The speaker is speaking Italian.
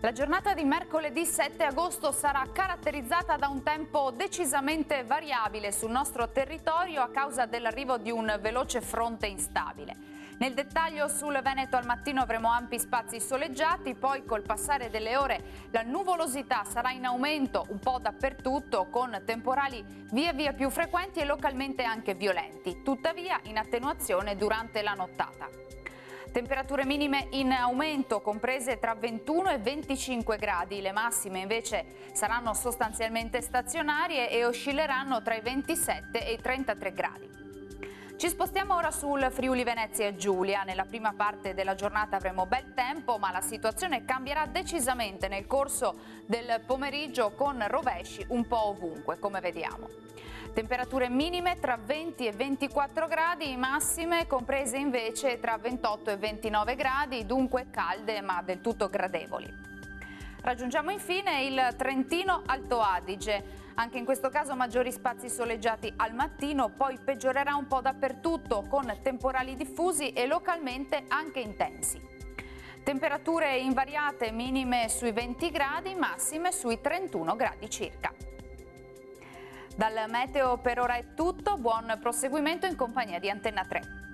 La giornata di mercoledì 7 agosto sarà caratterizzata da un tempo decisamente variabile sul nostro territorio a causa dell'arrivo di un veloce fronte instabile. Nel dettaglio sul Veneto al mattino avremo ampi spazi soleggiati, poi col passare delle ore la nuvolosità sarà in aumento un po' dappertutto con temporali via via più frequenti e localmente anche violenti, tuttavia in attenuazione durante la nottata. Temperature minime in aumento, comprese tra 21 e 25 gradi, le massime invece saranno sostanzialmente stazionarie e oscilleranno tra i 27 e i 33 gradi. Ci spostiamo ora sul Friuli Venezia Giulia. Nella prima parte della giornata avremo bel tempo, ma la situazione cambierà decisamente nel corso del pomeriggio con rovesci un po' ovunque, come vediamo. Temperature minime tra 20 e 24 gradi, massime comprese invece tra 28 e 29 gradi, dunque calde ma del tutto gradevoli. Raggiungiamo infine il Trentino Alto Adige. Anche in questo caso maggiori spazi soleggiati al mattino, poi peggiorerà un po' dappertutto con temporali diffusi e localmente anche intensi. Temperature invariate, minime sui 20 gradi, massime sui 31 gradi circa. Dal meteo per ora è tutto, buon proseguimento in compagnia di Antenna 3.